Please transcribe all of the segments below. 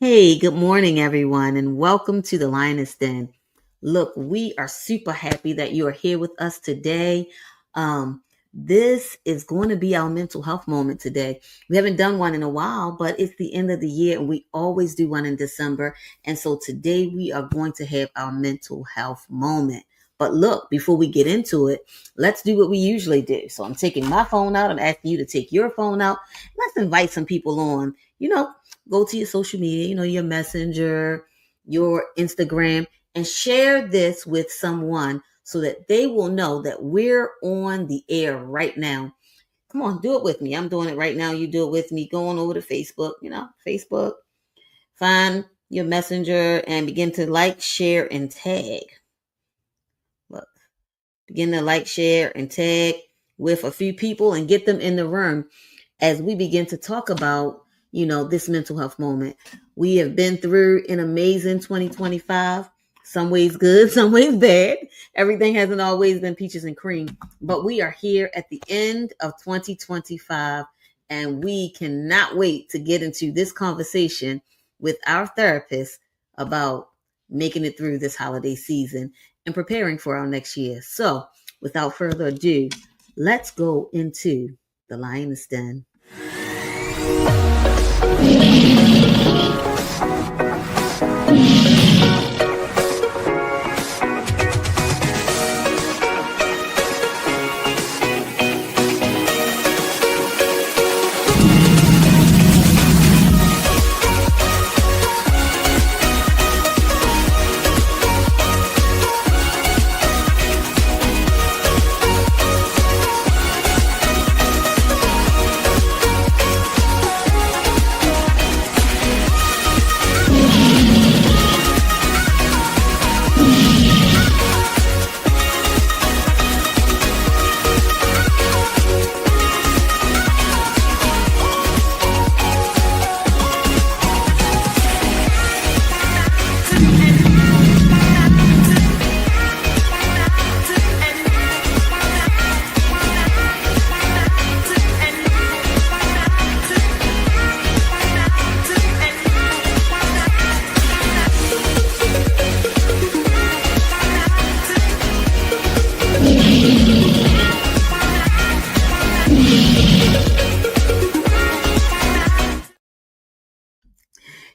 Hey, good morning, everyone, and welcome to the Lioness Den. Look, we are super happy that you are here with us today. This is going to be our mental health moment today. We haven't done one in a while, but it's the end of the year, and we always do one in December. And so today we are going to have our mental health moment. But look, before we get into it, let's do what we usually do. So I'm taking my phone out. I'm asking you to take your phone out. Let's invite some people on. Go to your social media, your messenger, your Instagram, and share this with someone so that they will know that we're on the air right now. Come on, do it with me. I'm doing it right now. You do it with me. Going over to Facebook, Facebook, find your messenger and begin to like, share, and tag. Look, begin to like, share, and tag with a few people and get them in the room as we begin to talk about, this mental health moment. We have been through an amazing 2025, some ways good, some ways bad. Everything hasn't always been peaches and cream, but we are here at the end of 2025, and we cannot wait to get into this conversation with our therapist about making it through this holiday season and preparing for our next year. So without further ado, let's go into the Lioness Den.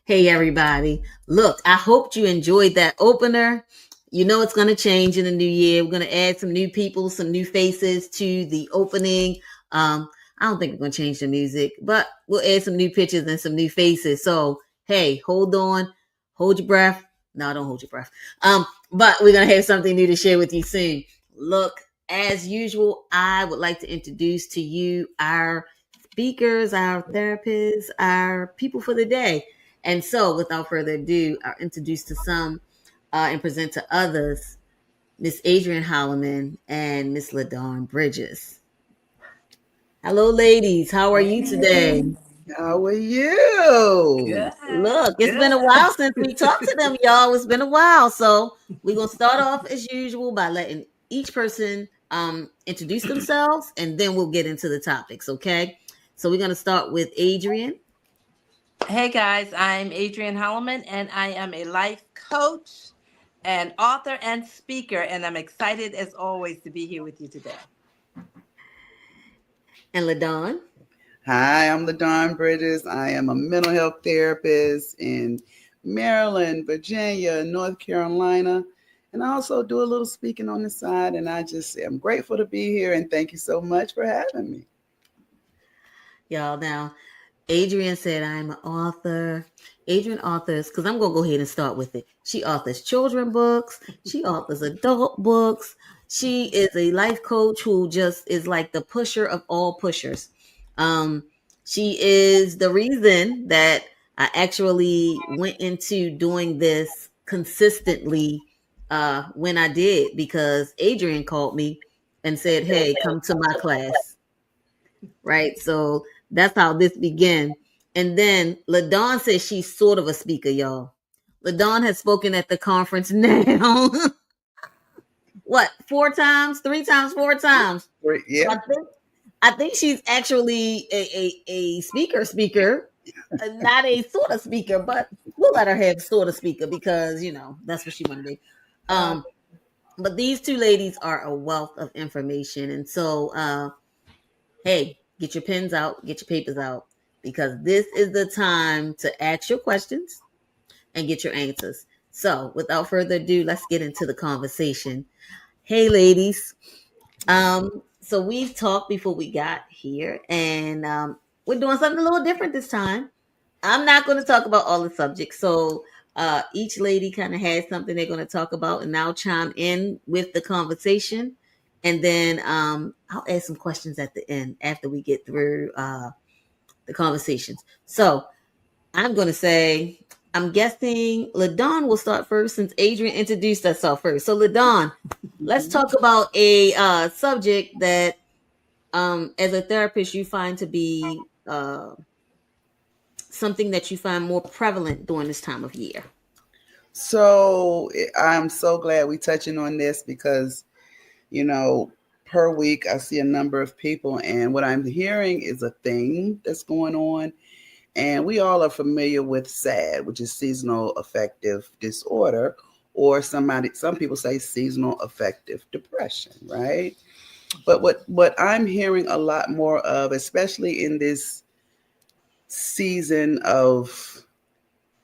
Hey, everybody. Look, I hope you enjoyed that opener. You know it's going to change in the new year. We're going to add some new people, some new faces to the opening. I don't think we're going to change the music, but we'll add some new pictures and some new faces. So, hey, hold on. Hold your breath. No, don't hold your breath. But we're going to have something new to share with you soon. Look, as usual, I would like to introduce to you our speakers, our therapists, our people for the day. And so, without further ado, I'll introduce to some and present to others Miss Adrienne Holloman and Miss LaDawn Bridges. Hello, ladies. How are you today? How are you? Good. Look, it's been a while since we talked to them, y'all. It's been a while. So we're going to start off as usual by letting each person introduce themselves, and then we'll get into the topics, okay? So we're going to start with Adrienne. Hey guys, I'm Adrienne Holloman and I am a life coach and author and speaker, and I'm excited as always to be here with you today. And LaDawn. Hi, I'm LaDawn Bridges. I am a mental health therapist in Maryland, Virginia, North Carolina, and I also do a little speaking on the side. And I just say I'm grateful to be here and thank you so much for having me. Y'all, now, Adrienne said I'm an author. Adrienne authors, because I'm going to go ahead and start with it. She authors children books. She authors adult books. She is a life coach who just is like the pusher of all pushers. She is the reason that I actually went into doing this consistently when I did, because Adrienne called me and said, hey, come to my class. Right? So that's how this began. And then LaDawn says she's sort of a speaker, y'all. LaDawn has spoken at the conference now. What, 4 times, 3 times, 4 times? Yeah. So I think she's actually a speaker. not a sort of speaker, but we'll let her have sort of speaker because that's what she want to be. Uh, Um, but these two ladies are a wealth of information, and so hey, get your pens out, get your papers out, because this is the time to ask your questions and get your answers. So, without further ado, let's get into the conversation. Hey, ladies. So we've talked before we got here, and we're doing something a little different this time. I'm not going to talk about all the subjects. So each lady kind of has something they're going to talk about, and I'll chime in with the conversation. And then I'll ask some questions at the end after we get through the conversations. So I'm going to say, I'm guessing LaDon will start first since Adrian introduced herself first. So LaDon, let's mhm. talk about a subject that as a therapist you find to be something that you find more prevalent during this time of year. So I'm so glad we touching on this because, you know, per week I see a number of people, and what I'm hearing is a thing that's going on. And we all are familiar with SAD, which is seasonal affective disorder, or some people say seasonal affective depression, right? But what I'm hearing a lot more of, especially in this season of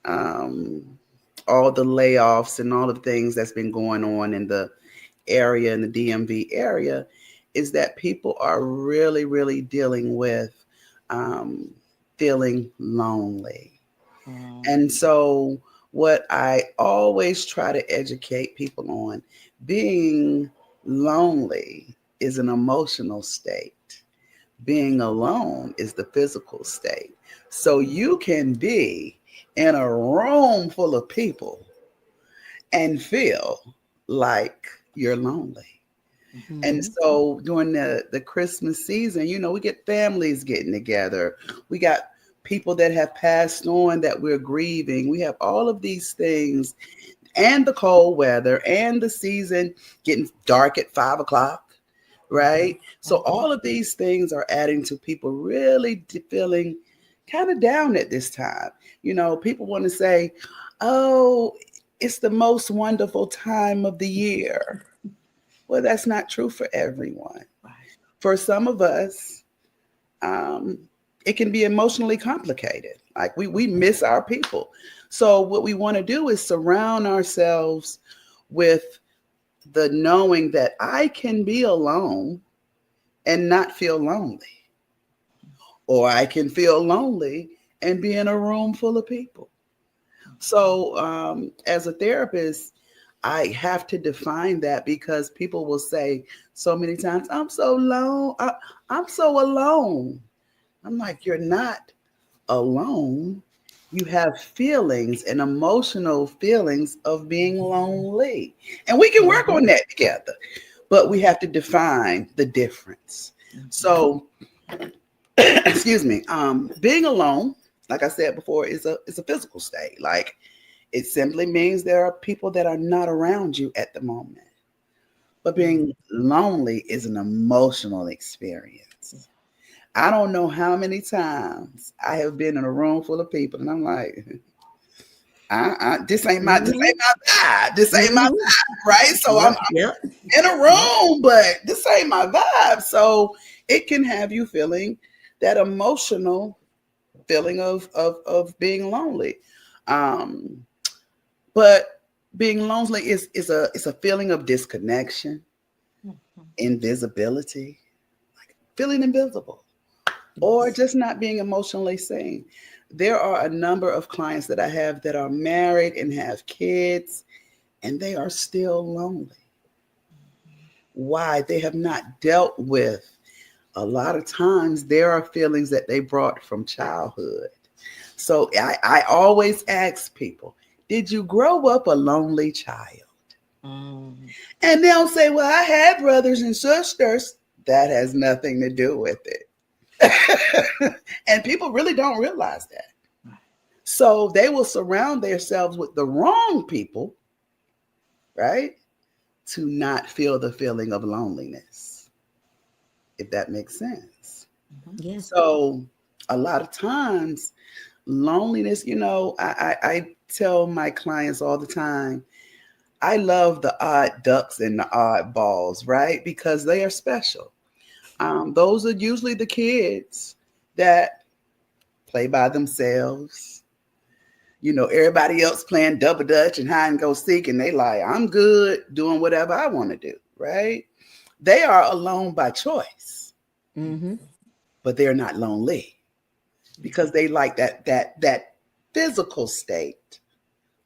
um, all the layoffs and all the things that's been going on in the area, in the DMV area, is that people are really, really dealing with um, feeling lonely. And so, what I always try to educate people on, being lonely is an emotional state. Being alone is the physical state. So you can be in a room full of people and feel like you're lonely. And Mm-hmm. so during the Christmas season, we get families getting together. We got people that have passed on that we're grieving. We have all of these things, and the cold weather and the season getting dark at 5 o'clock, right? So all of these things are adding to people really feeling kind of down at this time. People want to say, "Oh, it's the most wonderful time of the year." Well, that's not true for everyone. For some of us, um, it can be emotionally complicated. Like we miss our people. So what we want to do is surround ourselves with the knowing that I can be alone and not feel lonely, or I can feel lonely and be in a room full of people. So, as a therapist, I have to define that because people will say so many times, "I'm so alone. I'm so alone." I'm like, "You're not alone. You have feelings and emotional feelings of being lonely, and we can work on Mm-hmm. that together. But we have to define the difference." So, excuse me. Being alone, like I said before, is a physical state. Like, it simply means there are people that are not around you at the moment. But being lonely is an emotional experience. I don't know how many times I have been in a room full of people, and I'm like, this Mm-hmm. ain't my vibe. This ain't my Mm-hmm. vibe, right? So I'm Yep. Yep. in a Yep. room, but this ain't my vibe. So it can have you feeling that emotional feeling of being lonely. Um, but being lonely is a feeling of disconnection, invisibility, feeling invisible, or Yes. just not being emotionally seen. There are a number of clients that I have that are married and have kids, and they are still lonely. Why? They have not dealt with, a lot of times there are feelings that they brought from childhood. So I always ask people, did you grow up a lonely child? Mm-hmm. And they'll say, well, I had brothers and sisters. That has nothing to do with it. And people really don't realize that. So they will surround themselves with the wrong people, right? To not feel the feeling of loneliness, if that makes sense. Yeah. So a lot of times, Loneliness, I tell my clients all the time, I love the odd ducks and the odd balls, right? Because they are special. Those are usually the kids that play by themselves. Everybody else playing double dutch and hide and go seek, and they like, I'm good doing whatever I want to do, right? They are alone by choice, Mm-hmm. but they're not lonely because they like that physical state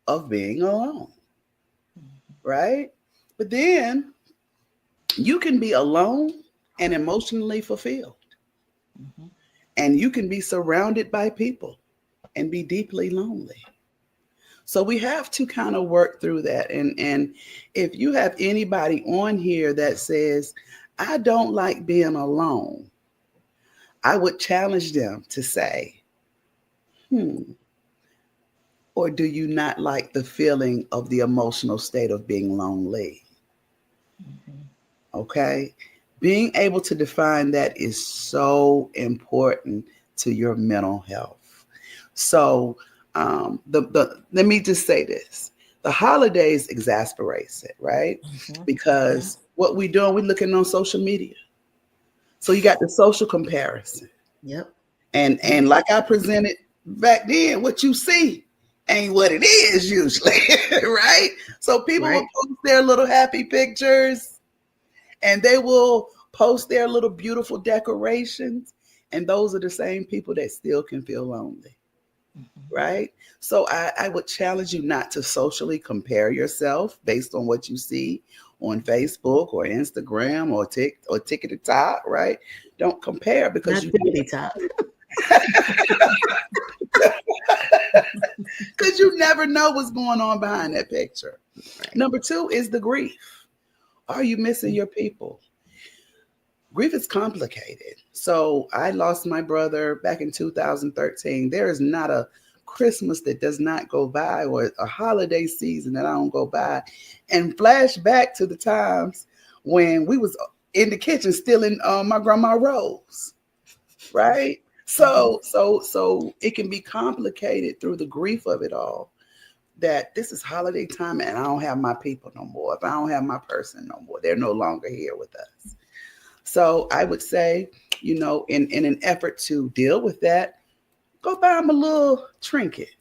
of being alone, right? But then you can be alone and emotionally fulfilled, and you can be surrounded by people and be deeply lonely. So we have to kind of work through that. And if you have anybody on here that says, I don't like being alone, I would challenge them to say, hmm, or do you not like the feeling of the emotional state of being lonely? Okay. Being able to define that is so important to your mental health. So, let me just say this: the holidays exasperates it, right? Because what we doing, we looking on social media. So you got the social comparison, Yep. and like I presented back then, what you see ain't what it is usually, right? So people will Right. post their little happy pictures, and they will post their little beautiful decorations, and those are the same people that still can feel lonely, right? So I would challenge you not to socially compare yourself based on what you see on Facebook or Instagram or TikTok, right? Don't compare because Not tickety top. you never know what's going on behind that picture. Right. Number two is the grief. Are you missing your people? Grief is complicated. So I lost my brother back in 2013. There is not a Christmas that does not go by or a holiday season that I don't go by and flash back to the times when we was in the kitchen stealing my grandma rolls, right? So it can be complicated through the grief of it all, that this is holiday time and I don't have my people no more. If I don't have my person no more, they're no longer here with us. So I would say, in an effort to deal with that, go buy them a little trinket.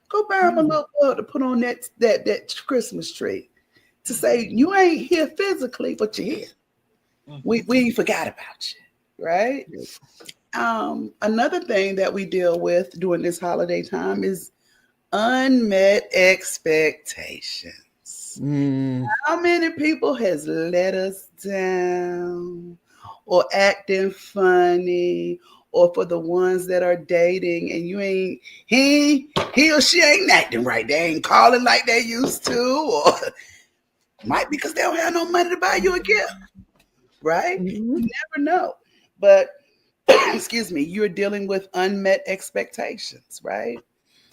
Go buy them a little bud to put on that Christmas tree to say you ain't here physically, but you're here. We ain't forgot about you, right? Another thing that we deal with during this holiday time is unmet expectations. Mm. How many people has let us down or acting funny, or for the ones that are dating and you ain't he or she ain't acting right. They ain't calling like they used to, or might because they don't have no money to buy you a gift, right? Mm-hmm. You never know. But excuse me, you're dealing with unmet expectations, right?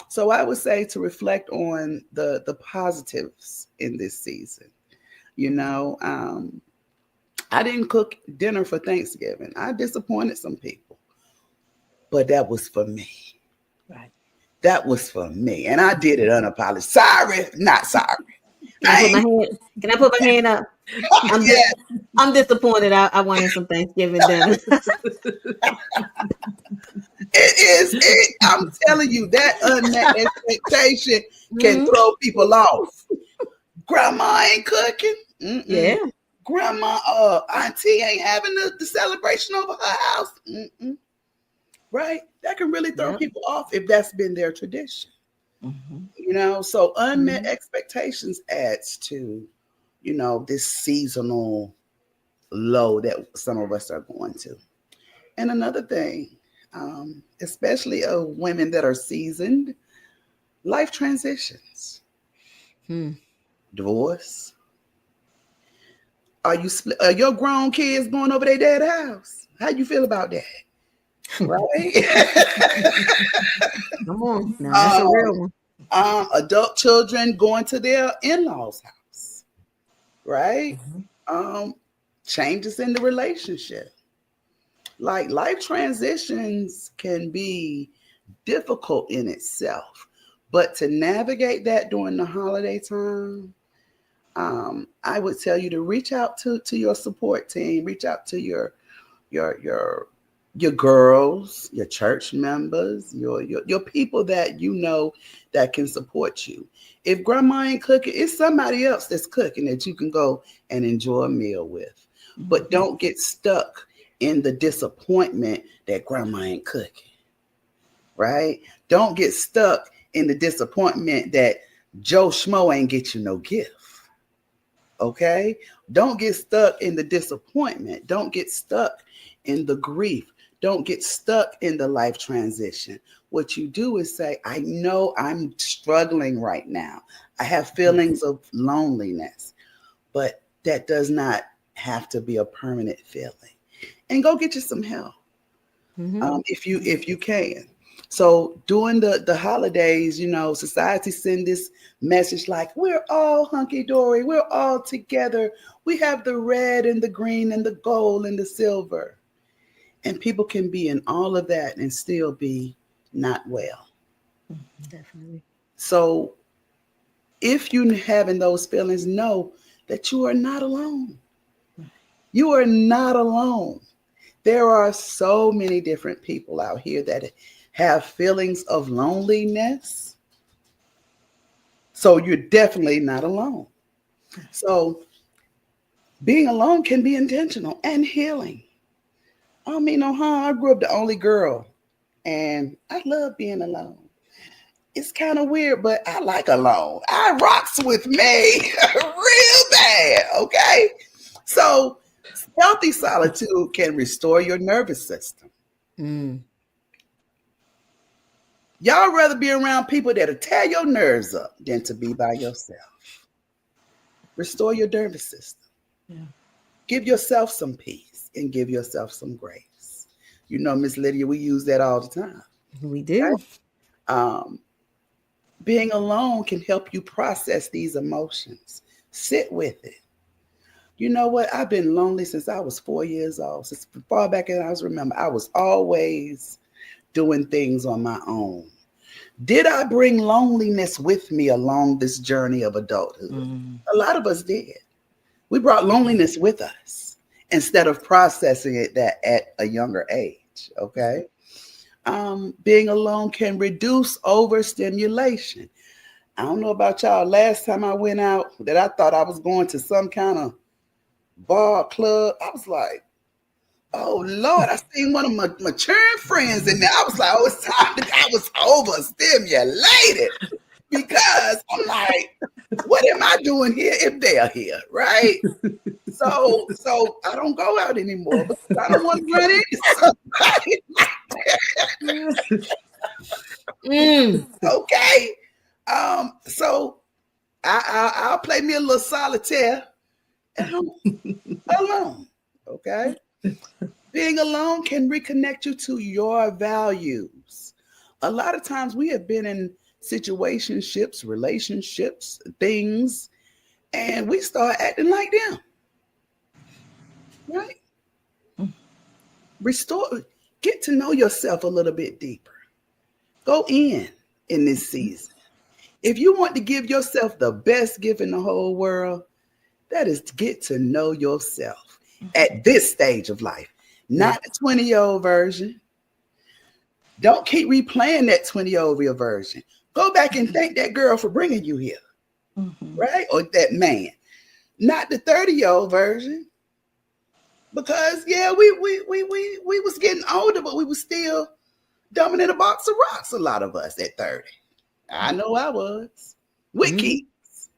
So I would say to reflect on the positives in this season. You know, I didn't cook dinner for Thanksgiving. I disappointed some people, but that was for me. Right. That was for me, and I did it unapologetic. Sorry, not sorry. Can I I put my ain't. hand? Can I put my hand up? I'm Yeah, I'm disappointed. I wanted some Thanksgiving dinner. it is. I'm telling you, that unmet expectation can Mhm. throw people off. Grandma ain't cooking. Mm-mm. Yeah. Grandma, auntie ain't having the celebration over her house. Mm-mm. Right? That can really throw Yep. people off if that's been their tradition. Mhm. So unmet Mhm. expectations adds to, this seasonal low that some of us are going to. And another thing, especially of women that are seasoned, life transitions, Hmm. divorce. Are your grown kids going over their dad's house? How you feel about that? Right? Come on. Now that's a um, real one. Adult children going to their in-laws' house, right? Um, Changes in the relationship. Like life transitions can be difficult in itself. But to navigate that during the holiday time, I would tell you to reach out to your support team, reach out to your your your girls, your church members, your people that you know that can support you. If grandma ain't cooking, it's somebody else that's cooking that you can go and enjoy a meal with. But Mhm. don't get stuck in the disappointment that grandma ain't cooking, right? Don't get stuck in the disappointment that Joe Schmo ain't get you no gift. Okay? Don't get stuck in the disappointment. Don't get stuck in the grief. Don't get stuck in the life transition. What you do is say, I know I'm struggling right now. I have feelings of loneliness, but that does not have to be a permanent feeling. And go get you some help, Mm-hmm. if you can. So during the holidays, society send this message like we're all hunky dory, we're all together. We have the red and the green and the gold and the silver, and people can be in all of that and still be not well. Definitely. So if you having those feelings, know that you are not alone. You are not alone. There are so many different people out here that have feelings of loneliness. So you're definitely not alone. So being alone can be intentional and healing. I don't mean no harm. I grew up the only girl and I love being alone. It's kind of weird, but I like alone. I rocks with me real bad. Okay. So healthy solitude can restore your nervous system. Mm. Y'all rather be around people that'll tear your nerves up than to be by yourself. Restore your nervous system. Yeah. Give yourself some peace and give yourself some grace. Miss Lydia, we use that all the time. We do. Um, Being alone can help you process these emotions. Sit with it. You know what? I've been lonely since I was 4 years old. Since far back as I was remember, I was always doing things on my own. Did I bring loneliness with me along this journey of adulthood? Mm. A lot of us did. We brought loneliness with us instead of processing it that at a younger age. Okay. Being alone can reduce overstimulation. I don't know about y'all. Last time I went out, that I thought I was going to some kind of bar club, I was like, oh Lord, I seen one of my maturing friends in there. I was like, oh, it's time to, I was overstimulated because I'm like, what am I doing here if they're here, right? So I don't go out anymore because I don't want to run into somebody. Mm. Okay. So I'll play me a little solitaire at home alone. Okay. Being alone can reconnect you to your values. A lot of times we have been in situationships, relationships, things, and we start acting like them, right? Restore, get to know yourself a little bit deeper. Go in this season. If you want to give yourself the best gift in the whole world, that is to get to know yourself at this stage of life, Yeah. not the 20-year-old version. Don't keep replaying that 20-year-old version. Go back and thank that girl for bringing you here, Mhm. right? Or that man, not the 30-year-old version. Because yeah, we was getting older, but we was still dumbing in a box of rocks. A lot of us at 30. I know I was. With Mm-hmm. kids,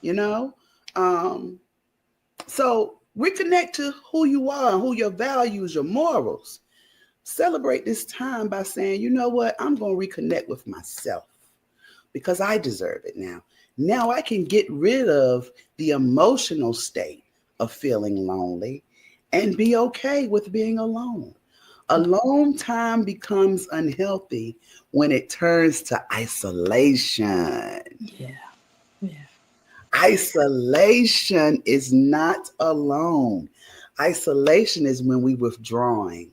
you know. Um, so reconnect to who you are, who your values, your morals. Celebrate this time by saying, you know what, I'm going to reconnect with myself because I deserve it now. Now I can get rid of the emotional state of feeling lonely and be okay with being alone. Alone time becomes unhealthy when it turns to isolation. Yeah. Yeah. Isolation is not alone. Isolation is when we withdrawing.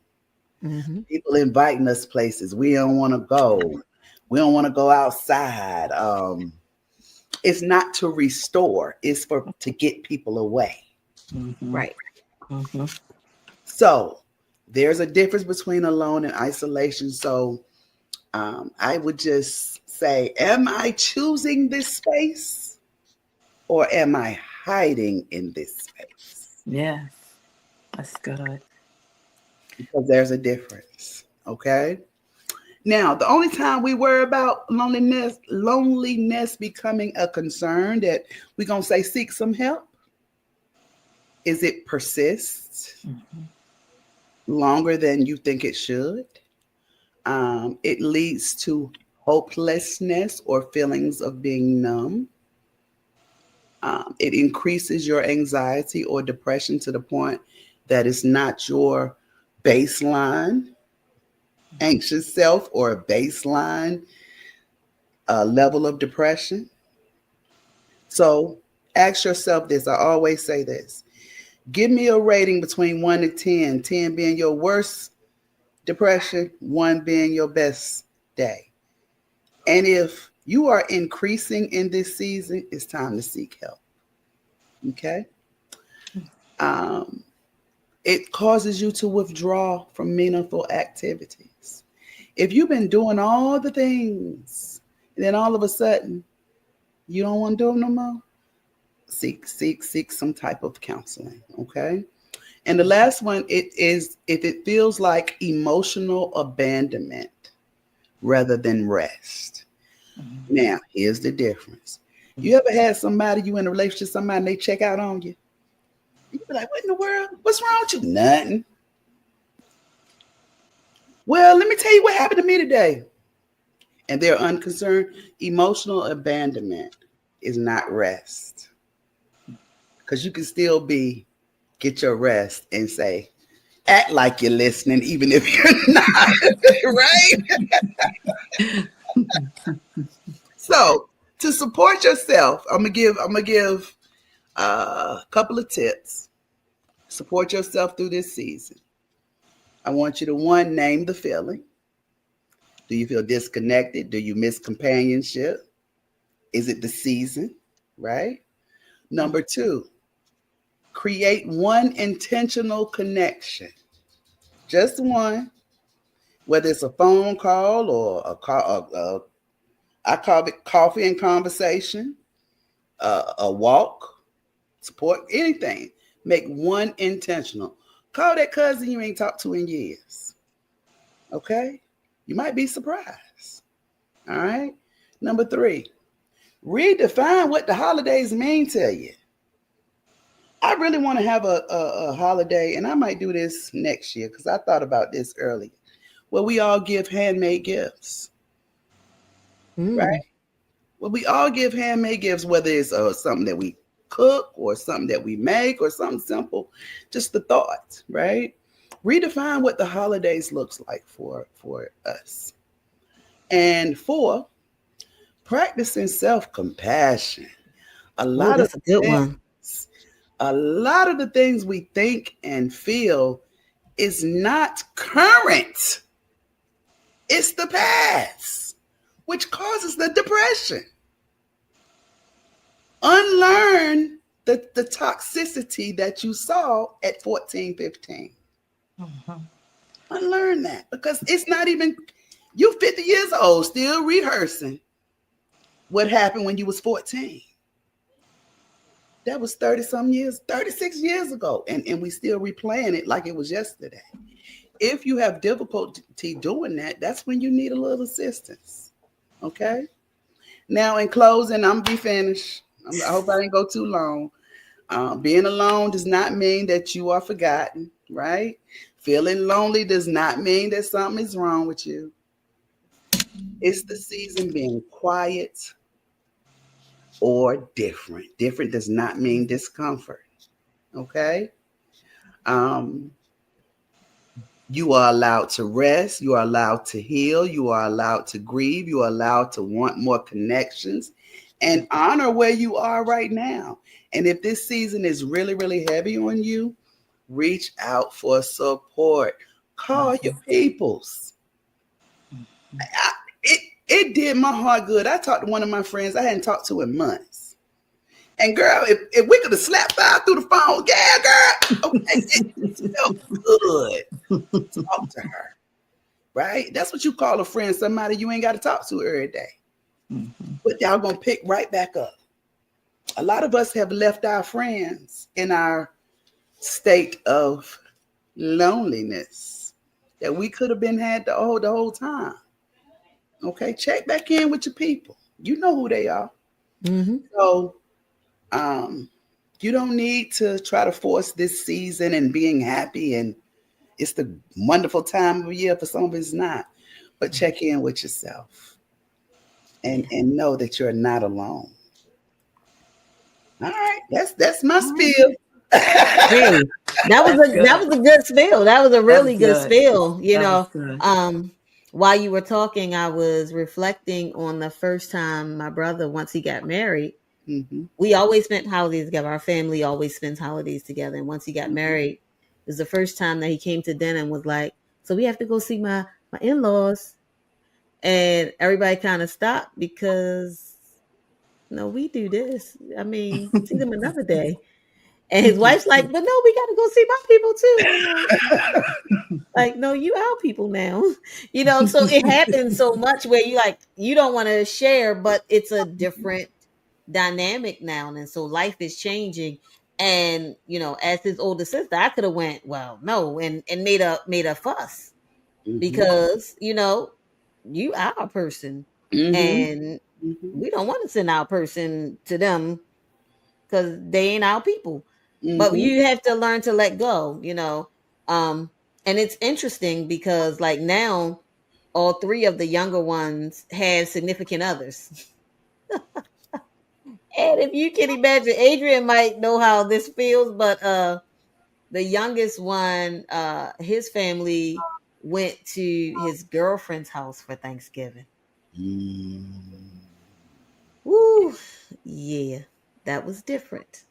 Mm-hmm. People inviting us places we don't want to go. We don't want to go outside. It's not to restore, it's for to get people away. Mm-hmm. Right. Mm-hmm. So there's a difference between alone and isolation. So I would just say, am I choosing this space or am I hiding in this space? Yes, that's good. Because there's a difference. Okay. Now, the only time we worry about loneliness becoming a concern that we're gonna say seek some help is it persists Mm-hmm. longer than you think it should. It leads to hopelessness or feelings of being numb. It increases your anxiety or depression to the point that it's not your baseline anxious self or a baseline level of depression. So ask yourself this. I always say this. Give me a rating between 1 and 10, 10 being your worst depression, 1 being your best day. And if you are increasing in this season, it's time to seek help. Okay. Um, it causes you to withdraw from meaningful activities. If you've been doing all the things, and then all of a sudden you don't want to do them no more, seek some type of counseling. Okay. And the last one, it is if it feels like emotional abandonment rather than rest. Mm-hmm. Now, here's the difference. You ever had somebody you in a relationship, with somebody and they check out on you? You be like, what in the world? What's wrong with you? Nothing. Well, let me tell you what happened to me today. And they're unconcerned. Emotional abandonment is not rest. Because you can still get your rest and say, act like you're listening, even if you're not, right? So to support yourself, I'm gonna give a couple of tips. Support yourself through this season. I want you to one, name the feeling. Do you feel disconnected? Do you miss companionship? Is it the season? Right? Number two, create one intentional connection. Just one, whether it's a phone call or I call it coffee and conversation, a walk, support, anything. Make one intentional. Call that cousin you ain't talked to in years. Okay? You might be surprised. All right? Number three, redefine what the holidays mean to you. I really want to have a holiday, and I might do this next year because I thought about this earlier, where we all give handmade gifts, right? Mm. Well, we all give handmade gifts, whether it's something that we cook or something that we make or something simple. Just the thought, right? Redefine what the holidays looks like for us. And four, practicing self compassion. A Oh, lot of that's a good things, one. a lot of the things we think and feel is not current. It's the past, which causes the depression. Unlearn the toxicity that you saw at 14, 15. Mm-hmm. Unlearn that because it's not even, you 50 years old, still rehearsing what happened when you was 14. That was 30 some years, 36 years ago. And we still replaying it like it was yesterday. If you have difficulty doing that, that's when you need a little assistance. Okay. Now, in closing, I'm gonna be finished. I hope I didn't go too long. Being alone does not mean that you are forgotten, right? Feeling lonely does not mean that something is wrong with you. It's the season being quiet or different. Different does not mean discomfort. Okay. Um, you are allowed to rest. You are allowed to heal. You are allowed to grieve. You are allowed to want more connections and honor where you are right now. And if this season is really, really heavy on you, reach out for support. Call your peoples. I, it it did my heart good. I talked to one of my friends I hadn't talked to in months. And girl, if we could have slapped by through the phone, yeah, girl, okay, it just felt good to talk to her, right? That's what you call a friend, somebody you ain't got to talk to every day. Mhm. But y'all gonna pick right back up. A lot of us have left our friends in our state of loneliness that we could have been had the whole time. Okay, check back in with your people. You know who they are. Mm-hmm. So um, you don't need to try to force this season and being happy and it's the wonderful time of year. For some, it's not. But check in with yourself Yeah. and know that you're not alone. All right, that's my All right. spiel. Hey, That's that good. was a good spill. That was a That was really good good. spill. That was good. While you were talking, I was reflecting on the first time my brother, once he got married, Mm-hmm, we always spent holidays together. Our family always spends holidays together. And once he got mm-hmm, married, it was the first time that he came to dinner and was like, "So we have to go see my in laws," and everybody kind of stopped because no, we do this. I mean, see them another day. And his wife's like, "But no, we got to go see my people too." I'm like, "No, you our people now." So it happens so much where you don't want to share, but it's a different dynamic now. And so life is changing. And, as his older sister, I could have went, well, no, and made a fuss mm-hmm, because, you our person. mm-hmm, And mm-hmm, we don't want to send our person to them because they ain't our people. But mm-hmm, you have to learn to let go. Um, and it's interesting because like now, all three of the younger ones have significant others. And if you can imagine, Adrian might know how this feels, but the youngest one, his family went to his girlfriend's house for Thanksgiving. mm-hmm. Woo, yeah, that was different.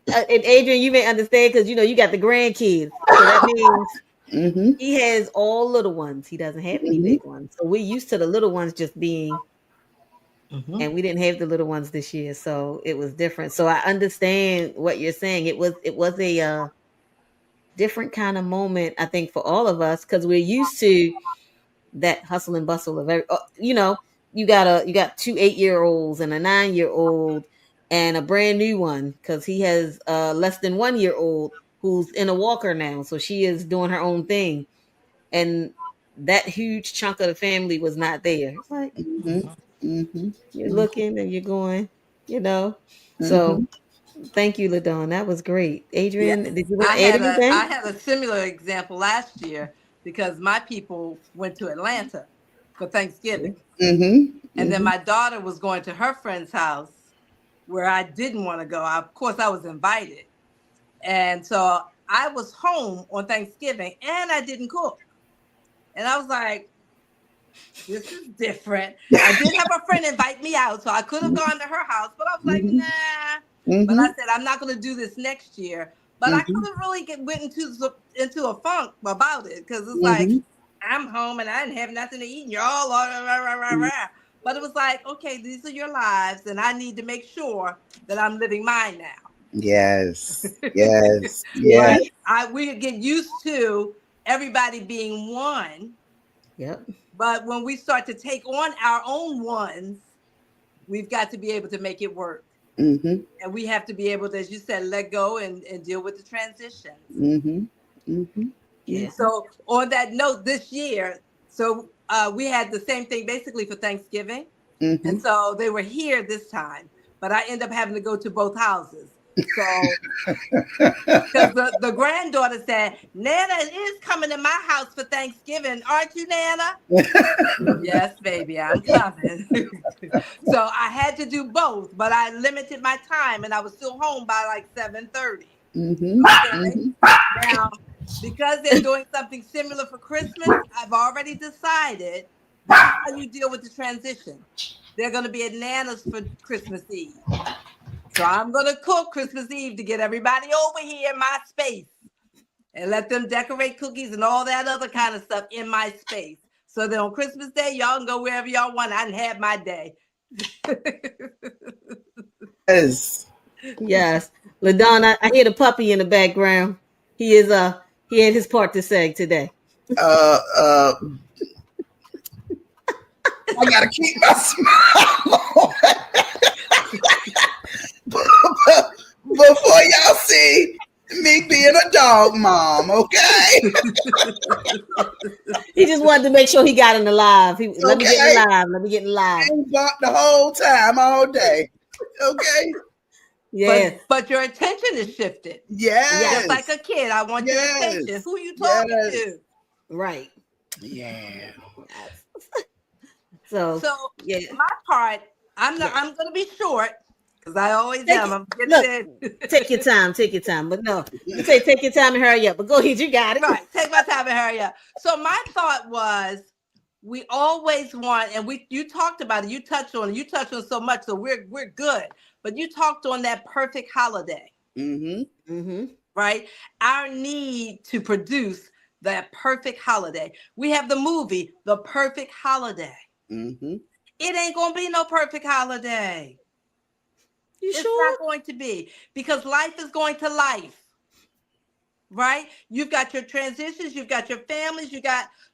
And Adrian, you may understand because you got the grandkids, so that means Mm-hmm. he has all little ones. He doesn't have any Mm-hmm. big ones, so we're used to the little ones just being. Mhm. And we didn't have the little ones this year, so it was different. So I understand what you're saying. It was a different kind of moment, I think, for all of us because we're used to that hustle and bustle of you got two 8-year-olds and a 9-year-old and a brand new one because he has less than 1-year-old who's in a walker now, so she is doing her own thing, and that huge chunk of the family was not there. It's like Mm-hmm. Mhm. Mm-hmm. you're looking and you're going, you know. Mm-hmm. So thank you, Ladon. That was great. Yes, Adrian, did you want I to add had a I anything? had a similar example last year because my people went to Atlanta for Thanksgiving, Mm-hmm. and then Mm-hmm. my daughter was going to her friend's house where I didn't want to go. Of course, I was invited, and so I was home on Thanksgiving, and I didn't cook, and I was like, "This is different." I did have a friend invite me out, so I could have gone to her house, but I was like, Mm-hmm. "Nah." But I Mm-hmm. said, "I'm not going to do this next year." But I Mm-hmm. couldn't really went into a funk about it because it's like Mm-hmm. I'm home and I didn't have nothing to eat, and y'all are rah, rah, rah, rah. But it was like, okay, these are your lives, and I need to make sure that I'm living mine Yes. now. Yes. But Yes. we get used to everybody being one. Yep. But when we start to take on our own ones, we've got to be able to make it work. Mm-hmm. And we have to be able to, as you said, let go and deal with the transitions. Mm-hmm. Mm-hmm. Yeah. Mm-hmm. So, on that note, this year, so we had the same thing basically for Thanksgiving. Mm-hmm. And so they were here this time, but I end up having to go to both houses. So because the granddaughter said, Nana is coming to my house for Thanksgiving, aren't you, Nana? Yes, baby, I'm coming. So I had to do both, but I limited my time and I was still home by like 7:30. Mm-hmm. Okay. Mm-hmm. Now, because they're doing something similar for Christmas, I've already decided this is how you deal with the transition. They're going to be at Nana's for Christmas Eve. So I'm going to cook Christmas Eve to get everybody over here in my space. and let them decorate cookies and all that other kind of stuff in my space. So that on Christmas Day, y'all can go wherever y'all want. I didn't have my day. Yes. Yes. LaDon, I hear the puppy in the background. He had his part to say today. Uh, uh, I gotta keep my smile on. Before y'all see me being a dog mom, okay? He just wanted to make sure he got in the live. Let me get in Okay? the live. Let me get in the live. I bought the whole time, all day. Okay? Yeah. But your attention is shifted. Yeah. Just like Yes. a kid, I want your attention. Yes. Who you talking Yes. to? Right. Yeah. Yes. So So yeah. my part, I'm Yes. gonna be short because I always Take am. it. I'm getting Look, in. take your time. Take your time. But no, you say take your time and hurry up. But go ahead. You got it. Right, take my time and hurry up. So my thought was, we always want, and you talked about it. You touched on it. You touched on it so much, so we're good. But you talked on that perfect holiday, Mm-hmm. Mm-hmm. right? Our need to produce that perfect holiday. We have the movie, The Perfect Holiday. Mm-hmm. It ain't gonna be no perfect holiday. You It's sure? not going to be, because life is going to life, right? You've got your transitions, you've got your families,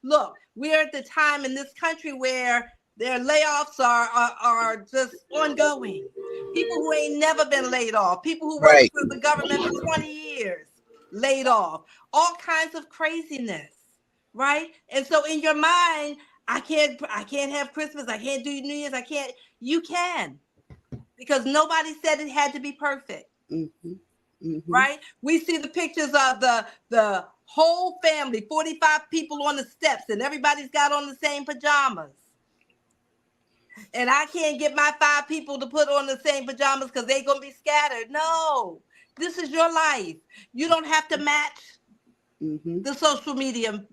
look, we're at the time in this country where their layoffs are just ongoing. People who ain't never been laid off, people who worked Right. for the government for 20 years, laid off, all kinds of craziness, right? And so in your mind, I can't have Christmas, I can't do New Year's, you can, because nobody said it had to be perfect. Mm-hmm. Mm-hmm. Right? We see the pictures of the whole family, 45 people on the steps, and everybody's got on the same pajamas. And I can't get my 5 people to put on the same pajamas because they're gonna be scattered. No, this is your life. You don't have to match Mm-hmm. the social media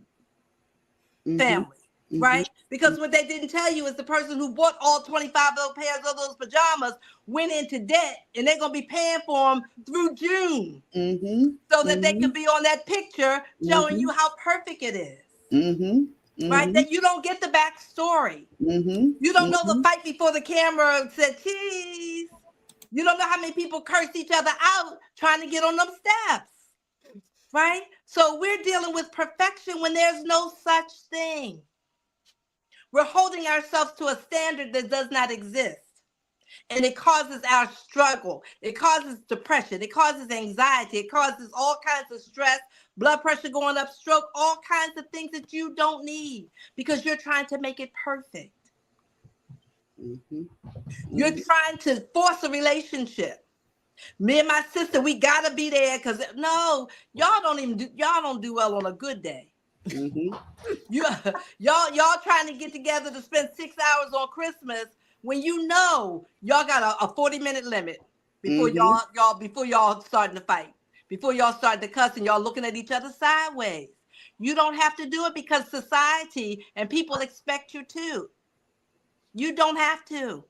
Mm-hmm. family. Right? Because what they didn't tell you is the person who bought all 25 of those pairs of those pajamas went into debt, and they're going to be paying for them through June, Mm-hmm. so that they Mm-hmm. can be on that picture showing Mm-hmm. you how perfect it is. Mm-hmm. Right? Mm-hmm. That you don't get the backstory. Mm-hmm. You don't know the Mm-hmm. fight before the camera said cheese. You don't know how many people curse each other out trying to get on them steps. Right? So we're dealing with perfection when there's no such thing. We're holding ourselves to a standard that does not exist. And it causes our struggle. It causes depression. It causes anxiety. It causes all kinds of stress, blood pressure going up, stroke, all kinds of things that you don't need because you're trying to make it perfect. Mm-hmm. You're trying to force a relationship. Me and my sister, we gotta be there because no, y'all don't do well on a good day. Mm-hmm. Y'all trying to get together to spend 6 hours on Christmas when you know y'all got a 40-minute limit before Mm-hmm. y'all starting to fight, before y'all starting to cuss and y'all looking at each other sideways. You don't have to do it because society and people expect you to. You don't have to.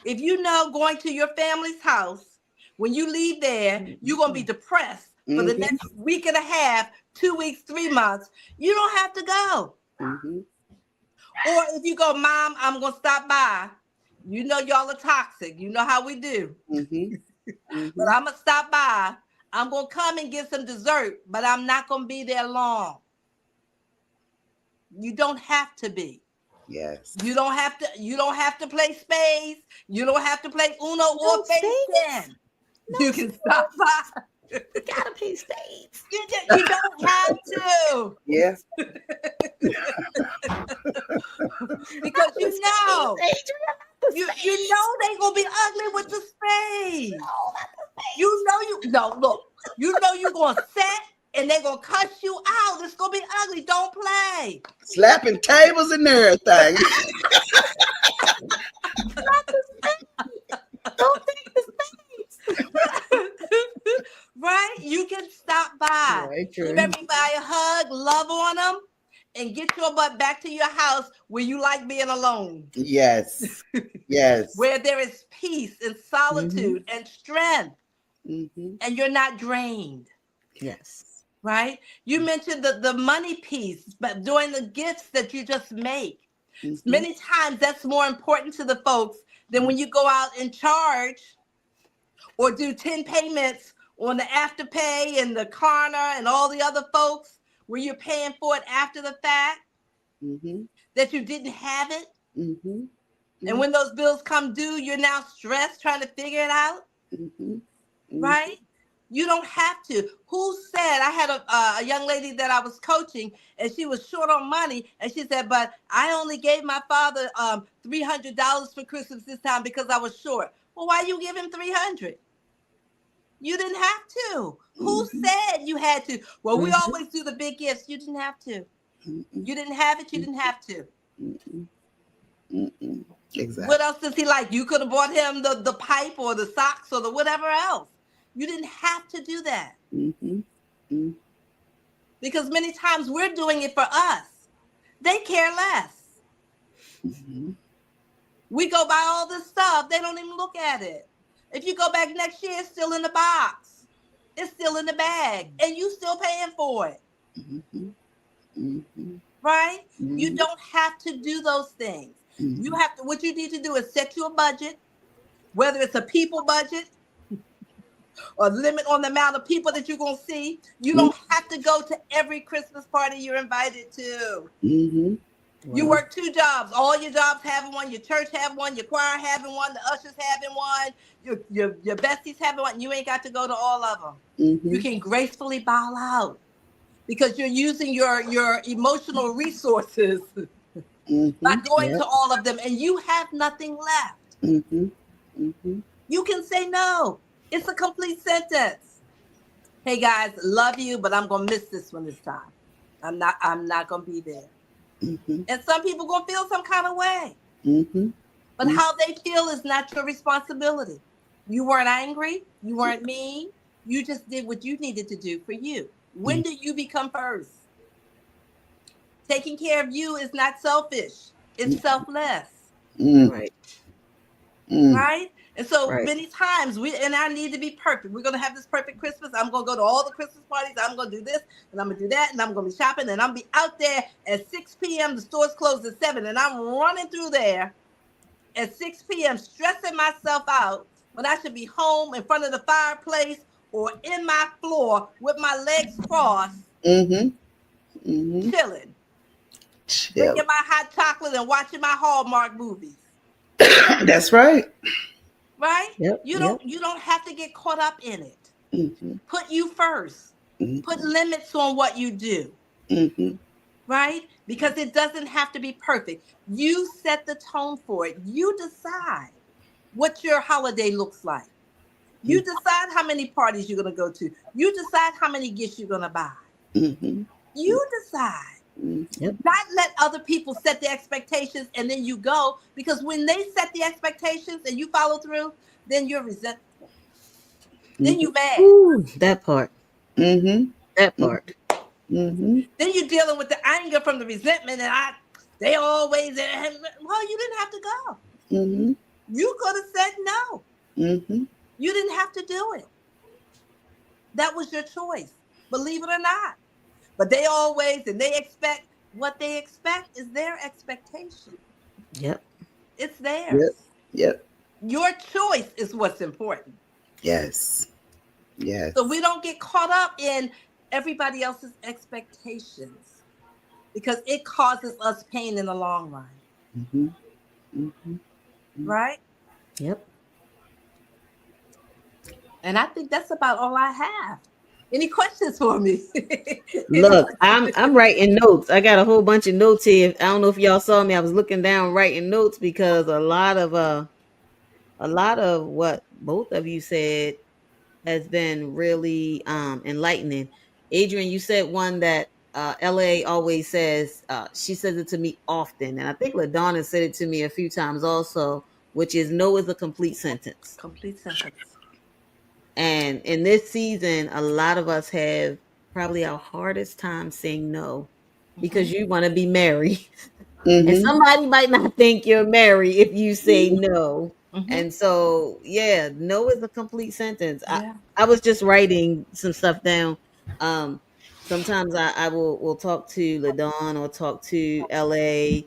If you know going to your family's house, when you leave there, you're gonna be depressed for the Mm-hmm. next week and a half, 2 weeks, 3 months. You don't have to go. Mm-hmm. Or if you go, Mom, I'm going to stop by. You know, y'all are toxic. You know how we do. Mm-hmm. But Mm-hmm. I'm going to stop by. I'm going to come and get some dessert, but I'm not going to be there long. You don't have to be. Yes. You don't have to play spades. You don't have to play Uno or No Face spades. 10. No You can stop by. You gotta pay spades. You don't have to. Yeah. Because you know. Adrian, not the You know they gonna be ugly with the spades. You know no look. You know you gonna set and they gonna cuss you out. It's gonna be ugly. Don't play. Slapping tables and everything. Don't take the spades. Right? You can stop by. Right, Give true. everybody a hug, love on them, and get your butt back to your house where you like being alone. Yes. Yes. Where there is peace and solitude and strength, Mm-hmm. and you're not drained. Yes. right? You mentioned the money piece, but doing the gifts that you just make. Mm-hmm. Many times that's more important to the folks than when you go out and charge or do 10 payments on the afterpay and the Klarna and all the other folks where you're paying for it after the fact Mm-hmm. that you didn't have it. Mm-hmm. And when those bills come due, you're now stressed trying to figure it out, Mm-hmm. right? You don't have to. Who said? I had a young lady that I was coaching, and she was short on money, and she said, "But I only gave my father $300 for Christmas this time because I was short." Well, why you give him 300? You didn't have to. Who Mm-hmm. said you had to? Well, we Mm-hmm. always do the big gifts. You didn't have to. Mm-hmm. You didn't have it. You didn't have to. Mm-hmm. Mm-hmm. What Exactly. else does he like? You could have bought him the pipe or the socks or the whatever else. You didn't have to do that Mm-hmm. Mm-hmm. because many times we're doing it for us. They care less. Mm-hmm. We go buy all this stuff. They don't even look at it. If you go back next year, it's still in the box. It's still in the bag. And you still paying for it. Mm-hmm. Mm-hmm. Right? You Mm-hmm. don't have to do those things. You Mm-hmm. have to, what you need to do is set your budget, whether it's a people budget or limit on the amount of people that you're going to see. You don't have to go to every Christmas party you're invited to. Mm-hmm. You Wow. work 2 jobs. All your jobs having one. Your church having one. Your choir having one. The ushers having one. Your besties having one. You ain't got to go to all of them. You Mm-hmm. can gracefully bow out because you're using your emotional resources by Mm-hmm. going to Yep. all of them, and you have nothing left. Mm-hmm. Mm-hmm. You can say no. It's a complete sentence. Hey guys, love you, but I'm gonna miss this one this time. I'm not gonna be there. Mm-hmm. And some people gonna feel some kind of way. Mm-hmm. But how they feel is not your responsibility. You weren't angry, you weren't mean, you just did what you needed to do for you. When do you become first? Taking care of you is not selfish, it's selfless. Mm-hmm. Right. Mm-hmm. Right? And so Right. many times we and I need to be perfect. We're gonna have this perfect Christmas. I'm gonna go to all the Christmas parties. I'm gonna do this and I'm gonna do that and I'm gonna be shopping and I'm be out there at 6 p.m. The stores close at 7 and I'm running through there at 6 p.m. stressing myself out when I should be home in front of the fireplace or in my floor with my legs crossed, Mm-hmm. Mm-hmm. chilling, Chill. drinking my hot chocolate and watching my Hallmark movies. That's right. Right? Yep. You Yep. don't you don't have to get caught up in it. Mm-hmm. Put you first. Put Mm-hmm. limits on what you do, Mm-hmm. right? Because it doesn't have to be perfect. You set the tone for it. You decide what your holiday looks like. You decide how many parties you're going to go to. You decide how many gifts you're going to buy. Mm-hmm. You decide. Yep. Not let other people set the expectations and then you go. Because when they set the expectations and you follow through, then you're resentful. Then Mm-hmm. you mad. Ooh, that part. Mm-hmm. That part. Mm-hmm. Then you're dealing with the anger from the resentment, and they always well, you didn't have to go. Mm-hmm. You could have said no. Mm-hmm. You didn't have to do it. That was your choice, believe it or not. But they always and they expect what they expect is their expectation. Yep. It's Yep. theirs. Yep. Your choice is what's important. Yes. So Yes. we don't get caught up in everybody else's expectations because it causes us pain in the long run, Mm-hmm. Mm-hmm. right? Yep. And I think that's about all I have. Any questions for me? Any Look, I'm questions? writing notes. I got a whole bunch of notes here. I don't know if y'all saw me. I was looking down writing notes because a lot of what both of you said has been really enlightening. Adrian, you said one that LA always says, she says it to me often, and I think LaDonna said it to me a few times also, which is no is a complete sentence. Complete sentence. And in this season, a lot of us have probably our hardest time saying no Mm-hmm. because you want to be married. And Mm-hmm. somebody might not think you're married if you say no. Mm-hmm. And so, yeah, no is a complete sentence. I, Yeah. I was just writing some stuff down. Um, sometimes I will talk to LaDon or talk to LA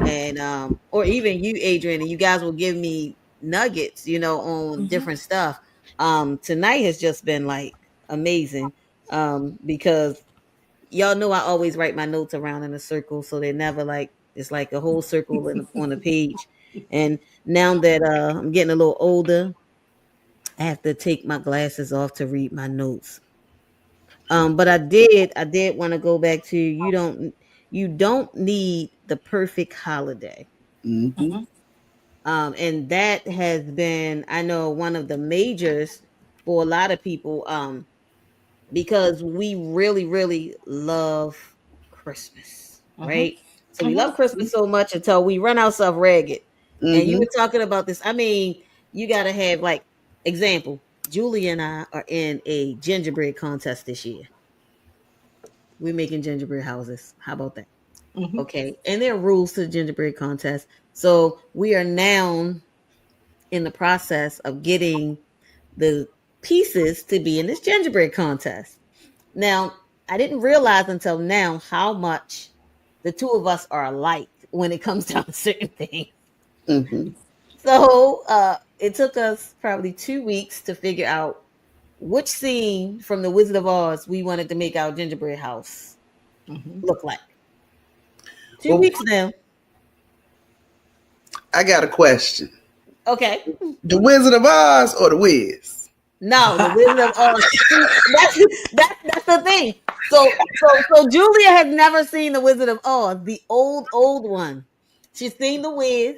and or even you, Adrian, and you guys will give me nuggets, on different stuff. Tonight has just been like amazing. Because y'all know I always write my notes around in a circle, so they're never like it's like a whole circle on a page. And now that I'm getting a little older, I have to take my glasses off to read my notes. But I did want to go back to you don't need the perfect holiday. Mm-hmm. And that has been, I know, one of the majors for a lot of people, because we really, really love Christmas, Mhm. right? So we love Christmas so much until we run ourselves ragged. And you Mm-hmm. were talking about this. I mean, you got to have, like, example. Julie and I are in a gingerbread contest this year. We're making gingerbread houses. How about that? Mhm. Okay. And there are rules to the gingerbread contest. So we are now in the process of getting the pieces to be in this gingerbread contest. Now, I didn't realize until now how much the two of us are alike when it comes down to certain things. Mm-hmm. So it took us probably 2 weeks to figure out which scene from The Wizard of Oz we wanted to make our gingerbread house Mhm. look like. Two Well, weeks now. I got a question. Okay. The Wizard of Oz or the Wiz? No, The Wizard of Oz. See, that's the thing. So Julia has never seen The Wizard of Oz, the old one. She's seen The Wiz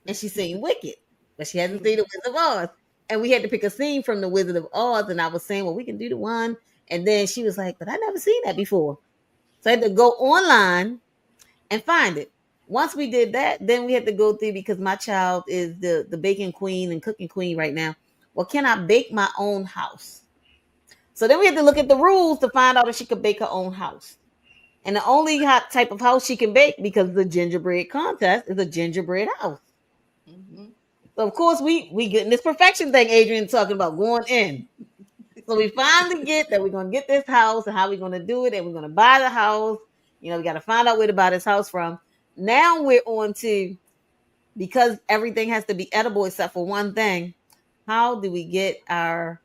and she's seen Wicked, but she hasn't seen The Wizard of Oz. And we had to pick a scene from The Wizard of Oz, and I was saying, well, we can do the one. And then she was like, but I never seen that before. So I had to go online and find it. Once we did that, then we had to go through, because my child is the baking queen and cooking queen right now. Well, can I bake my own house? So then we had to look at the rules to find out if she could bake her own house. And the only hot type of house she can bake, because the gingerbread contest, is a gingerbread house. Mhm. So of course we getting this perfection thing Adrian talking about going in. So we finally get that we're gonna get this house and how we're gonna do it, and we're gonna buy the house. We gotta find out where to buy this house from. Now we're on to, because everything has to be edible except for one thing. How do we get our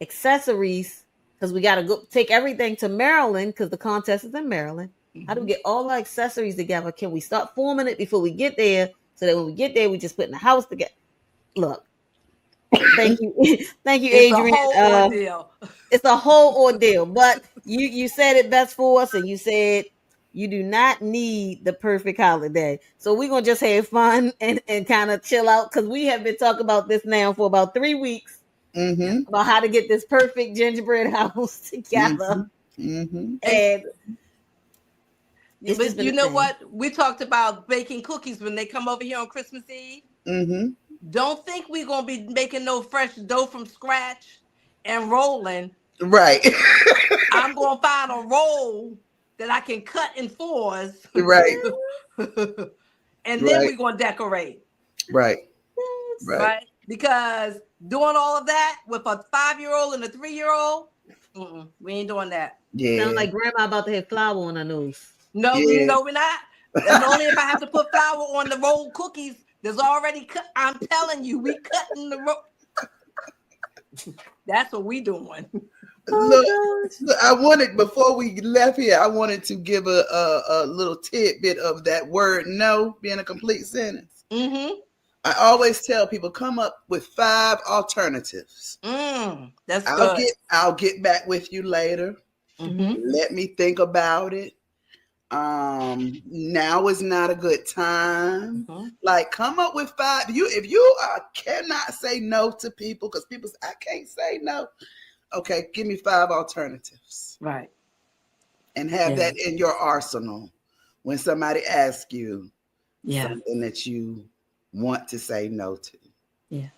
accessories? Because we got to go take everything to Maryland, because the contest is in Maryland. How do we Mhm. get all our accessories together? Can we start forming it before we get there, so that when we get there, we just put in the house together? Look, thank you, thank you, It's a Adrian. whole ordeal. It's a whole ordeal, but you said it best for us, and you said you do not need the perfect holiday. So we're gonna just have fun and kind of chill out, because we have been talking about this now for about 3 weeks, Yeah. Mm-hmm. about how to get this perfect gingerbread house together. Mm-hmm. Mm-hmm. And And it's just but been you a know thing. what? We talked about baking cookies when they come over here on Christmas Eve. Mm-hmm. Don't think we're gonna be making no fresh dough from scratch and rolling. Right. I'm gonna find a roll that I can cut in fours, Right. and then Right. we're gonna decorate, Right. Yes. Right. right? Because doing all of that with a 5-year-old and a 3-year-old, we ain't doing that. Sound Yeah. like grandma about to have flour on her nose. No, Yeah. no, we're not. And only if I have to put flour on the rolled cookies. There's already cut. I'm telling you, we cutting the roll. That's what we doing. Look, Oh gosh. look, I wanted, before we left here, I wanted to give a little tidbit of that word no being a complete sentence. Mm-hmm. I always tell people, come up with 5 alternatives. That's good. I'll get back with you later. Mm-hmm. Let me think about it. Now is not a good time. Mm-hmm. Like, come up with 5. If you cannot say no to people, because people say, I can't say no. Okay, give me 5 alternatives Right. and have Yeah. that in your arsenal when somebody asks you Yeah. something that you want to say no to. Yeah.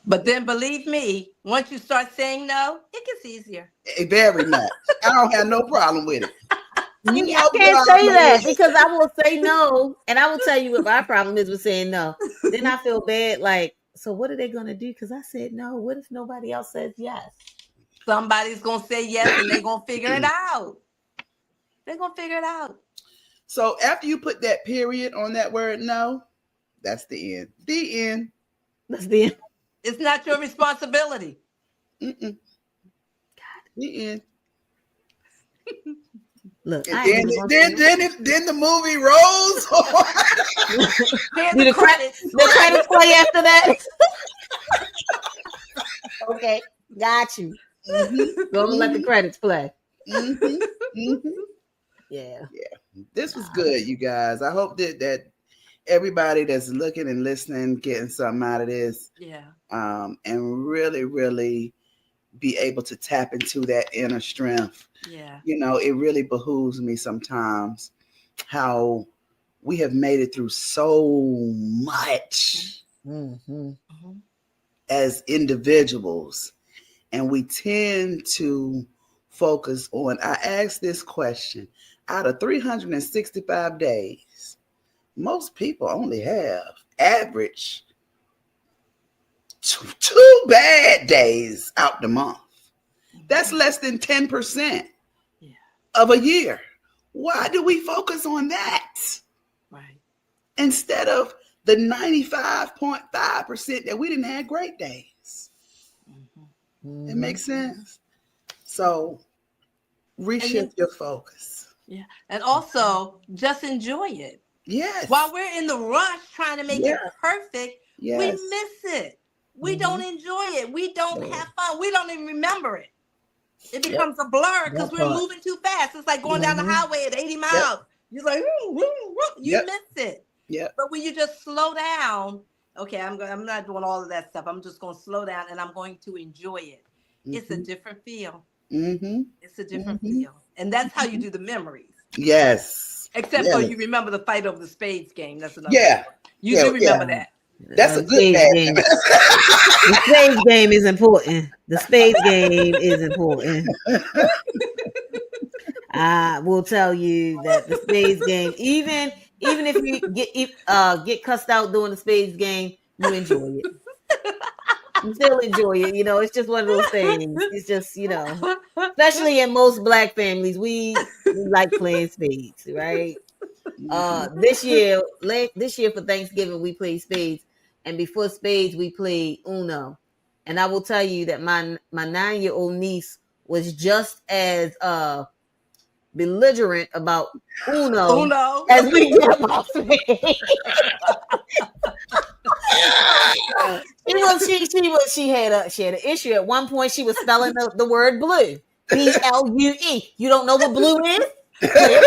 But then believe me, once you start saying no, it gets easier. Very much. I don't have no problem with it. You See, I know, can't God say that, knows. because I will say no, and I will tell you what my problem is with saying no. Then I feel bad, like, so what are they gonna do? Because I said no. What if nobody else says yes? somebody's gonna say yes, and they're gonna figure it out. They're gonna figure it out. So after you put that period on that word no, that's the end. The end. That's the end. It's not your responsibility. Mm-mm. The end. Look, And I ain't even gonna say then the movie rolls. Here's Do the credits. the credits play after that. Okay, got you. Go and let the credits play. Mhm. Mhm. Yeah. This was good, you guys. I hope that everybody that's looking and listening getting something out of this, Yeah. and really, really be able to tap into that inner strength. Yeah. You know, it really behooves me sometimes how we have made it through so much Mm-hmm. as individuals, and we tend to focus on. I asked this question: out of 365 days, most people only have average two bad days out the month. That's less than 10% Yeah. of a year. Why do we focus on that Right. instead of the 95.5% that we didn't have great days? It makes sense. So reshift your focus. Yeah. And also just enjoy it. Yes. While we're in the rush trying to make it perfect, we Yes. miss it. We don't enjoy it. We don't have fun. We don't even remember it. It becomes a blur because we're moving too fast. It's like going down the highway at 80 miles. You're like, woo, woo, woo. You miss it. Yep. But when you just slow down, okay, I'm not doing all of that stuff. I'm just going to slow down and I'm going to enjoy it. It's a different feel. It's a different feel. And that's how you do the memories. Yes. Except for you remember the fight over the spades game. That's another one. You do remember that. That's a good bad game. The spades game is important. The spades game is important. I will tell you that the spades game, even if you get cussed out during the spades game, you enjoy it. You still enjoy it. You know, it's just one of those things. It's just, you know, especially in most Black families, we like playing spades, right? This year for Thanksgiving we played spades, and before spades we played Uno. And I will tell you that my 9-year-old niece was just as belligerent about Uno. As we did about spades. She had an issue at one point. She was spelling the word blue, BLUE. You don't know what blue is? Play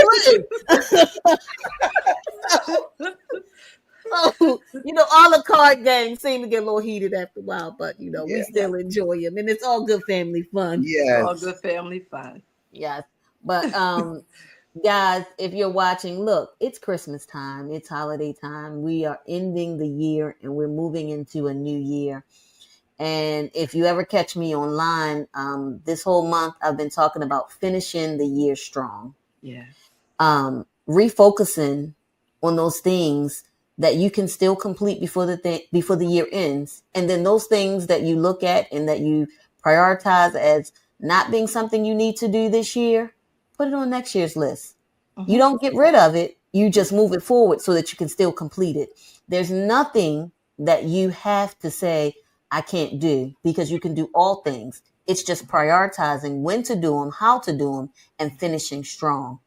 blue. So, you know, all the card games seem to get a little heated after a while, but you know, we still enjoy them, and it's all good family fun. Yes. All good family fun. Yes. But guys, if you're watching, look, it's Christmas time, it's holiday time. We are ending the year and we're moving into a new year. And if you ever catch me online, this whole month I've been talking about finishing the year strong. Yeah. Refocusing on those things that you can still complete before the year ends. And then those things that you look at and that you prioritize as not being something you need to do this year, put it on next year's list. You don't get rid of it. You just move it forward so that you can still complete it. There's nothing that you have to say, I can't do, because you can do all things. It's just prioritizing when to do them, how to do them, and finishing strong.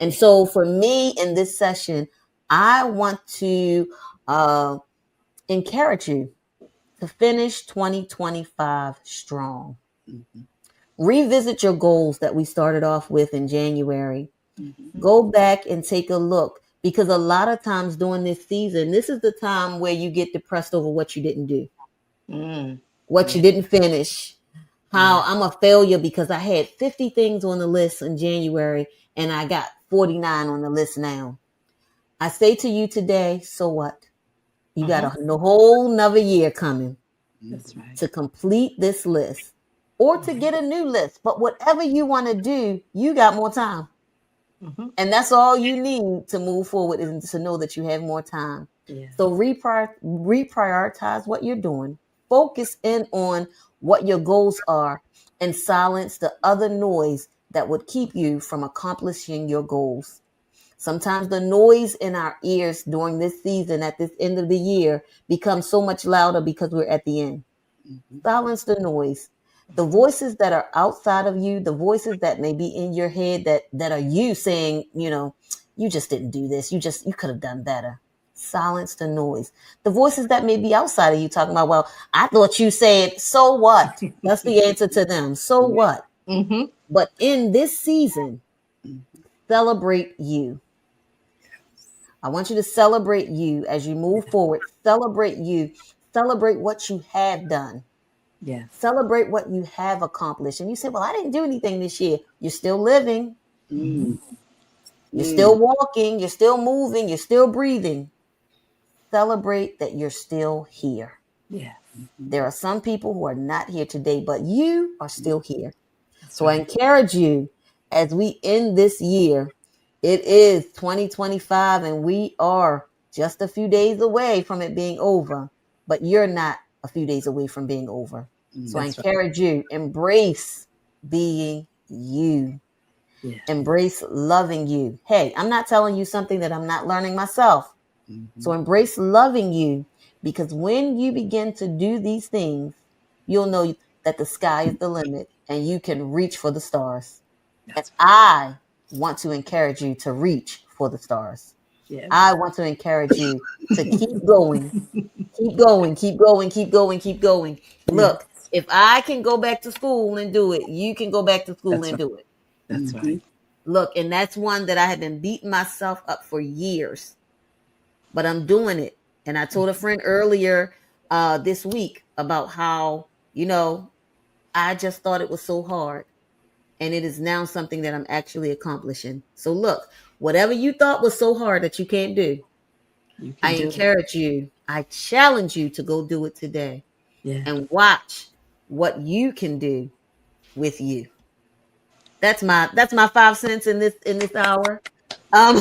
And so for me in this session, I want to encourage you to finish 2025 strong. Revisit your goals that we started off with in January. Go back and take a look, because a lot of times during this season, this is the time where you get depressed over what you didn't do, what you didn't finish, how I'm a failure because I had 50 things on the list in January and I got 49 on the list now. I say to you today, so what? You got a whole nother year coming. That's right. To complete this list or to get a new list. But whatever you want to do, you got more time. And that's all you need to move forward, is to know that you have more time. Yeah. So reprioritize what you're doing. Focus in on what your goals are and silence the other noise that would keep you from accomplishing your goals. Sometimes the noise in our ears during this season at this end of the year becomes so much louder because we're at the end. Mhm. Silence the noise. The voices that are outside of you, the voices that may be in your head that are you saying, you just didn't do this. You could have done better. Silence the noise. The voices that may be outside of you talking about, well, I thought you said, so what? That's the answer to them. So what? Mm-hmm. But in this season, celebrate you. I want you to celebrate you as you move forward. Celebrate you. Celebrate what you have done. Yes. Celebrate what you have accomplished. And you say, well, I didn't do anything this year. You're still living. Mm, You're mm, still walking. You're still moving. You're still breathing. Celebrate that you're still here. Yes. mhm, There are some people who are not here today, but you are still here. That's So I right. encourage you as we end this year. It is 2025 and we are just a few days away from it being over, but you're not a few days away from being over. So I mm, That's right. encourage you, embrace being you, Yeah. embrace loving you. Hey, I'm not telling you something that I'm not learning myself. So mhm. embrace loving you, because when you begin to do these things, you'll know that the sky is the limit and you can reach for the stars. And That's right. I want to encourage you to reach for the stars. Yes. I want to encourage you to keep going, keep going, keep going, keep going, keep going. Yes. Look, if I can go back to school and do it, you can go back to school That's and right. do it. That's Mhm. right. Look, and that's one that I have been beating myself up for years, but I'm doing it. And I told a friend earlier this week about how, I just thought it was so hard. And it is now something that I'm actually accomplishing. So look, whatever you thought was so hard that you can't do, You I can do it. encourage you, I challenge you to go do it today Yeah. and watch what you can do with you. That's my 5 cents in this hour. Um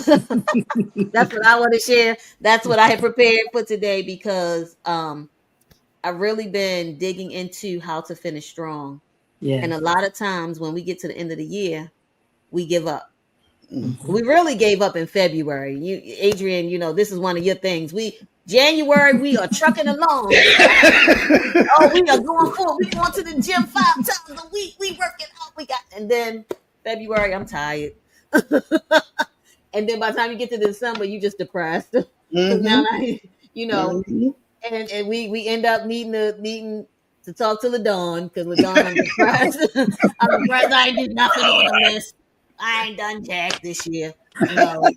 that's what I want to share. That's what I had prepared for today because I've really been digging into how to finish strong. And Yes. a lot of times when we get to the end of the year, we give up. Mm-hmm. We really gave up in February. You, Adrian, this is one of your things. January, we are trucking along. Oh, we are going forward. We going to the gym 5 times a week. We working out. And then February, I'm tired. And then by the time you get to December, you just depressed because now Mhm, I, you know, mhm. and we end up needing to talk to Ladon because Ladon, I'm depressed. I'm depressed. I ain't do nothing on the list. I ain't done jack this year. No,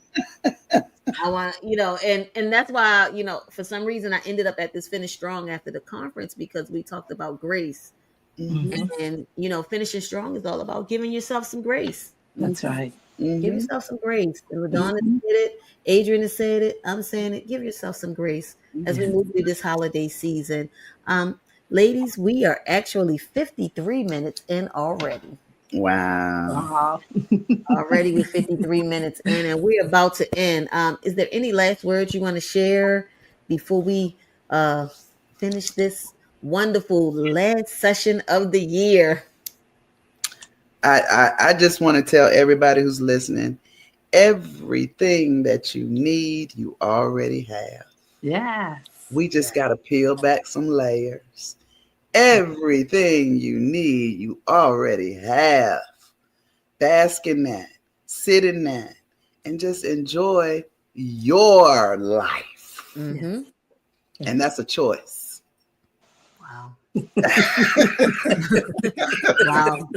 I want, and that's why, for some reason I ended up at this finish strong after the conference because we talked about grace. Mhm, Mm-hmm. And, finishing strong is all about giving yourself some grace. That's mhm, right. Give mhm, yourself some grace. And LaDonna said mhm. it. Adrian has said it. I'm saying it. Give yourself some grace as we Yeah. move through this holiday season. Ladies, we are actually 53 minutes in already. Wow. Wow. Already we're 53 minutes in and we're about to end. Is there any last words you want to share before we uh finish this wonderful last session of the year? I just want to tell everybody who's listening, everything that you need, you already have. Yes. We just Yeah. got to peel back some layers. Everything you need, you already have. Bask in that, sit in that, and just enjoy your life. Mm-hmm. Yes. And Yes. that's a choice. Wow. Wow.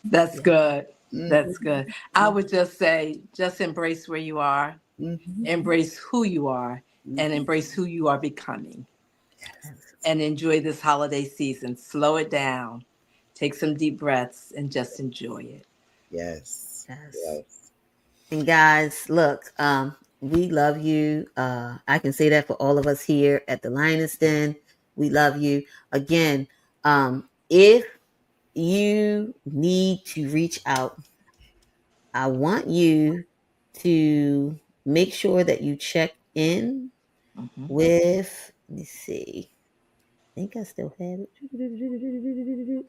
That's Yeah. good. That's Mhm, good. I would just say, just embrace where you are, mhm, embrace who you are, and mhm. embrace who you are becoming. Yes. And enjoy this holiday season. Slow it down, take some deep breaths, and just enjoy it. Yes. Yes. Yes. And guys, look, we love you. I can say that for all of us here at the Lioness Den. We love you. Again, if you need to reach out, I want you to make sure that you check in Mhm. with, let me see. think I still have it.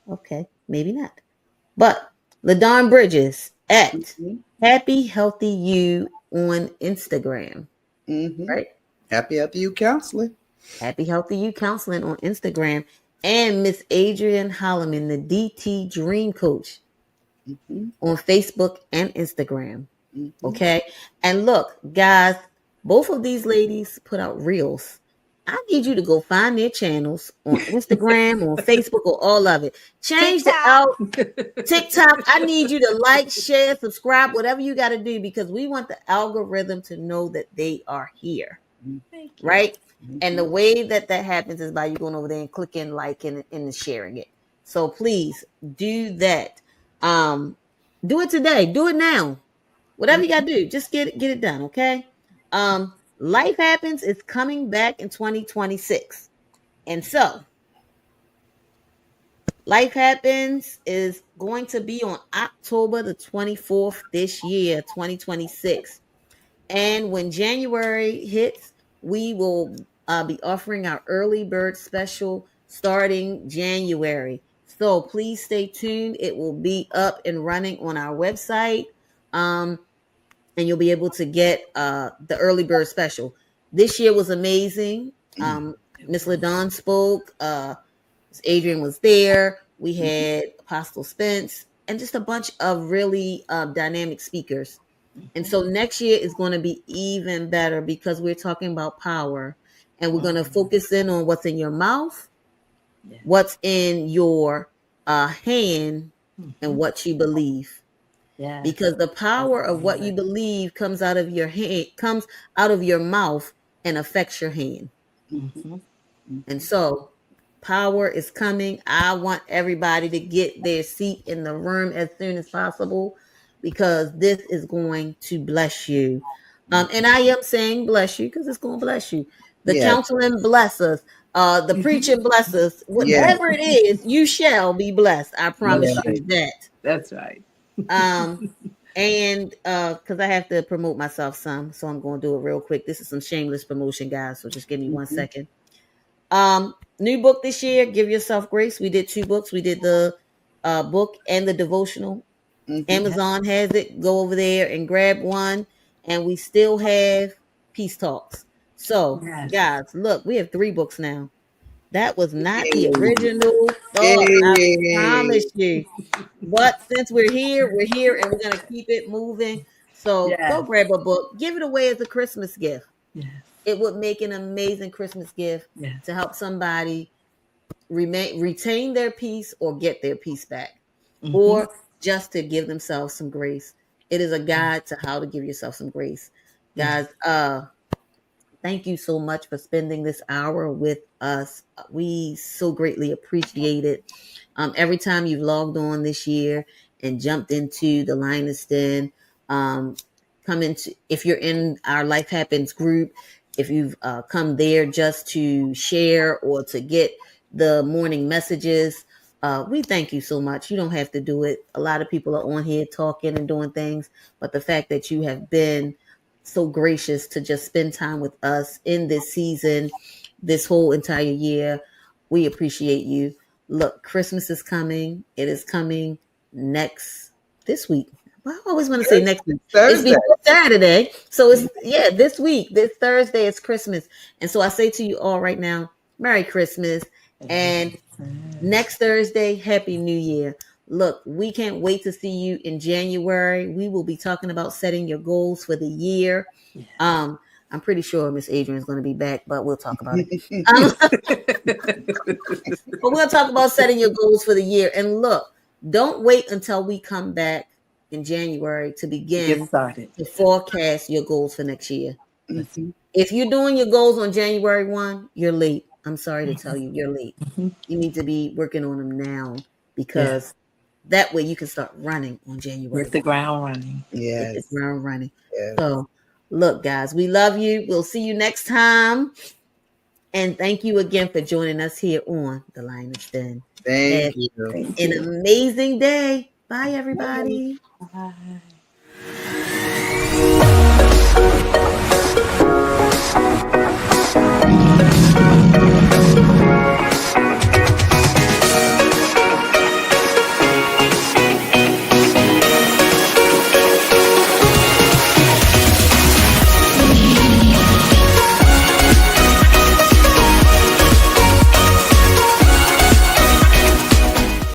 Okay, maybe not. But LaDon Bridges at Mm-hmm. Happy Healthy You on Instagram, Mm-hmm. right? Happy after you counseling. Happy Healthy You Counseling on Instagram. And Miss Adrienne Holloman, the DT Dream Coach Mm-hmm. on Facebook and Instagram. Mm-hmm. Okay. And look, guys, both of these ladies put out reels. I need you to go find their channels on Instagram, on Facebook, or all of it. Change the TikTok. out TikTok. I need you to like, share, subscribe, whatever you got to do because we want the algorithm to know that they are here, Thank you. right? And the Mm-hmm. way that that happens is by you going over there and clicking like and sharing it. So please do that. Um, do it today. Do it now. Whatever you gotta do, just get it done, okay? Life happens. It's coming back in 2026, and so life happens is going to be on October the 24th this year, 2026. And when January hits, we will be offering our early bird special starting January. So please stay tuned. It will be up and running on our website. And you'll be able to get the early bird special. This year was amazing. Miss LaDon spoke. Miss Adrian was there. We had Apostle Spence and just a bunch of really dynamic speakers. And so next year is going to be even better because we're talking about power and we're going to focus in on what's in your mouth, what's in your hand, and what you believe. Yeah. Because the power of what you believe comes out of your hand, comes out of your mouth and affects your hand. Mm-hmm. And so power is coming. I want everybody to get their seat in the room as soon as possible because this is going to bless you. And I am saying bless you because it's going to bless you. The Yes. counseling bless us. The preaching bless us. Yes. Whatever it is, you shall be blessed. I promise Yes. you that. That's right. Um, and because I have to promote myself some, so I'm going to do it real quick. This is some shameless promotion, guys. So just give me 1 second. New book this year, Give Yourself Grace. We did 2 books. We did the book and the devotional. Mm-hmm. Amazon has it. Go over there and grab one. And we still have Peace Talks. So, Yes. guys, look, we have 3 books now. That was not the Hey. original thought. I promise you. But since we're here, and we're gonna keep it moving. So Yes. go grab a book, give it away as a Christmas gift. Yes. It would make an amazing Christmas gift Yes. to help somebody retain their peace or get their peace back, Mm-hmm. or just to give themselves some grace. It is a guide to how to give yourself some grace, guys. Thank you so much for spending this hour with us. We so greatly appreciate it. Every time you've logged on this year and jumped into the Lioness Den, come into, if you're in our Life Happens group, if you've come there just to share or to get the morning messages, we thank you so much. You don't have to do it. A lot of people are on here talking and doing things, but the fact that you have been so gracious to just spend time with us in this season, this whole entire year, we appreciate you. Look, Christmas is coming. It is coming this week. I always want to say next week. It's Thursday. before Saturday. So it's this week. This Thursday is Christmas. And so I say to you all right now, Merry Christmas. And next Thursday, Happy New Year. Look, we can't wait to see you in January. We will be talking about setting your goals for the year. I'm pretty sure Miss Adrian's going to be back, but we'll talk about it. But we'll talk about setting your goals for the year. And look, don't wait until we come back in January to begin to forecast your goals for next year. Mm-hmm. If you're doing your goals on January 1, you're late. I'm sorry to tell you, you're late. You need to be working on them now because that way you can start running on January. Hit the ground running. Yes. Hit the ground running. Yes. So, look, guys, we love you. We'll see you next time. And thank you again for joining us here on The Lioness Den. Thank you. An amazing day. Bye, everybody. Bye.